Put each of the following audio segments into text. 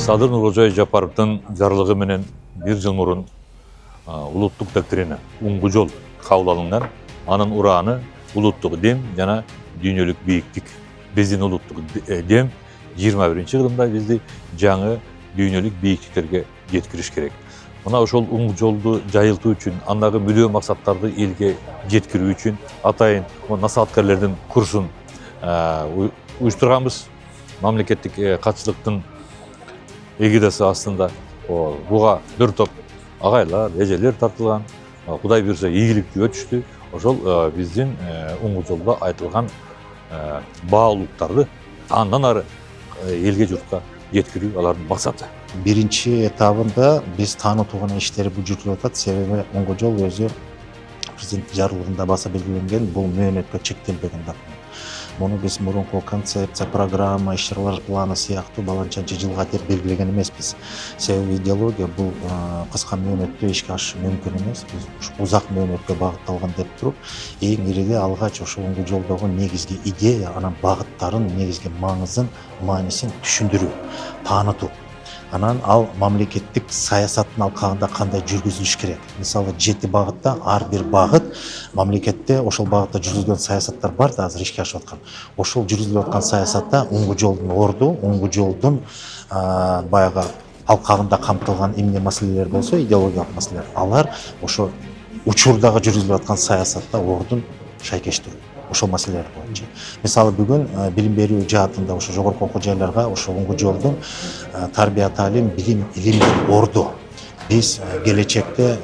Садыр Нурожай Жапаровдун жарлыгы менен бир жыл мурун улуттук доктрина уңгу жол кабыл алынган. Анын урааны улуттук дем жана дүйнөлүк бийиктик. Биздин улуттук дем 21-жылында бизди жаңы дүйнөлүк бийиктиктерге жеткириш керек. Мына ошол уңгу жолду жайылтуу үчүн, андагы мүлөө максаттарды элге жеткирүү үчүн атайын насааткерлердин курсун уюштурганбыз. Мамлекеттик катчылыктын эгидасы астында буга бир топ агайлар, эжелер тартылган. Кудай буйрса ийгиликтүү өтүштү. Ошол биздин уңгу жолдо айтылган баалуулуктарды андан ары элге журтка жеткирүү алардын максаты. Биринчи этабында биз таанытуу гана иштери жүргүзүлүп атат. Себеби уңгу жол өзү президент жарлыгында баса белгиленген, бул мөөнөткө чектелбеген документ. Муну биз мурунку концепция, программа, иш-чаралар планы сыяктуу баланчанчы жылга деп белгилеген эмеспиз. Себеби идеология бул кыска мөөнөттө ишке ашышы мүмкүн эмес. Биз узак мөөнөткө багытталган деп туруп, эң ириде алгач ошо уңгу жолдогу негизги идея, анан багыттарын, негизги маңызын, маанисин түшүндүрүү, таанытуу. Анан ал мамлекеттик саясаттын алкагында кандай жүргүзүлүш керек. Мисалы 7 багытта ар бир багыт мамлекетте ошол багытта жүргүзүлгөн саясаттар бар да азыр ишке ашып аткан. Ошол жүргүзүлүп аткан саясатта уңгу жолдун орду, уңгу жолдун баягы алкагында камтылган эмне маселелер болсо, идеологиялык маселелер, алар ошо учурдагы жүргүзүлүп аткан саясатта ордун шайкештирүү. Ошол маселелер боюнча. Мисалы бүгүн билим берүү жаатында ошо жогорку окуу жайларга ошо уңгу жолдун тарбия таалим, билим, илимдин орду. Биз келечекте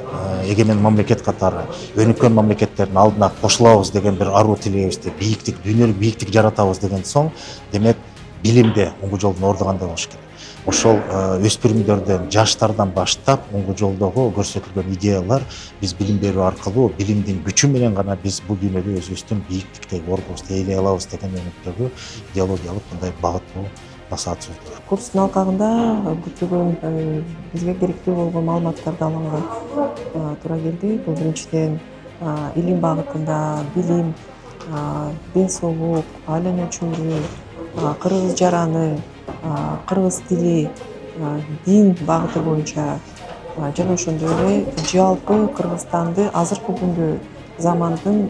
эгемен мамлекет катары өнүккөн мамлекеттердин алдына кошулабыз деген бир аруу тилегибизде, бийиктик, дүйнөлүк бийиктик жаратабыз деген соң, демек билимде уңгу жолдун орду кандай болуш керек. Ошол өспүрүмдөрдөн, жаштардан баштап уңгу жолдогу көрсөтүлгөн идеялар биз билим берүү аркылуу, билимдин күчү менен гана биз бул дүйнөдө өзүбүздүн бийиктиктеги ордубузду ээлей алабыз деген өнөктөгү идеологиялык мындай багыттуу насаат сөздөр. Курстун алкагында көптөгөн бизге керектүү болгон маалыматтарды алганга туура келди. Бул биринчиден илим багытында билим, ден соолук, айлана чөйрө, кыргыз жараны, кыргыз тили, дин багыты боюнча жана ошондой эле жалпы Кыргызстанды азыркы күндө замандын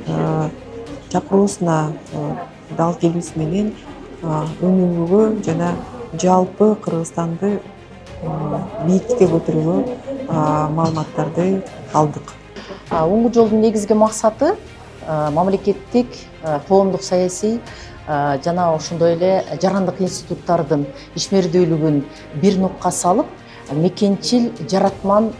чакыруусуна дал келүүсү менен өнүгүүгө жана жалпы Кыргызстанды бийиктикке көтөрүүгө маалыматтарды алдык. Уңгу жолдун негизги максаты мамлекеттик, коомдук саясий жана ошондой эле жарандык институттардын ишмердүүлүгүн бир нукка салып, мекенчил жаратман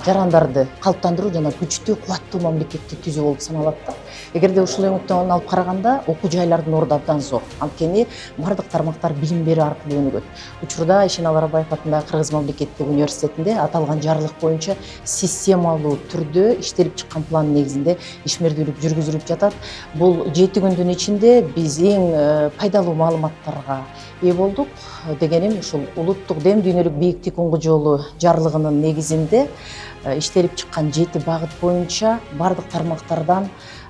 жарандарды калыптандыруу жана күчтүү, кубаттуу мамлекетти түзүү болуп саналат да. Эгерде ушул өңүктөн алып караганда, окуу жайлардын орду абдан зор. Анткени бардык тармактар билим берүү аркылуу өнүгөт. Учурда Ишен Аларбаев атындагы Кыргыз мамлекеттик университетинде аталган жарлык боюнча системалуу түрдө иштелип чыккан план негизинде ишмердүүлүк жүргүзүлүп жатат. Бул 7 күндүн ичинде биз эң пайдалуу маалыматтарга ээ болдук. Дегеним ушул улуттук дем дүйнөлүк бийиктик уңгу жолу жарлыгынын негизинде иштелип чыккан 7 багыт боюнча бардык тармактардан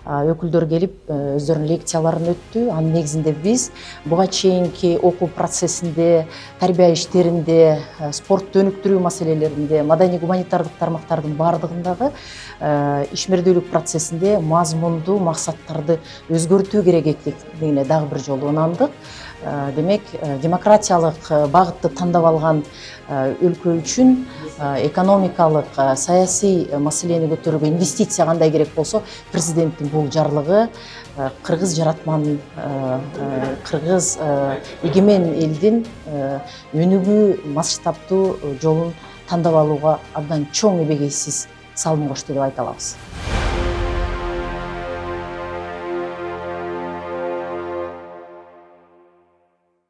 өкүлдөр келип өздөрүнүн лекцияларын өттү. Анын негизинде биз буга чейинки окуу процессинде, тарбия иштеринде, спортту өнүктүрүү маселелеринде, маданий гуманитардык тармактардын бардыгындагы ишмердүүлүк процессинде мазмундуу максаттарды өзгөртүү керек экендигине дагы бир жолу ынандык. Демек, демократиялык багытты тандап алган өлкө үчүн экономикалык, саясий маселени көтөрүүгө инвестиция кандай керек болсо, президенттин бул жарлыгы кыргыз жаратман, кыргыз эгемен элдин өнүгүү масштабтуу жолун тандап алууга абдан чоң эбегейсиз салым кошту деп айта алабыз.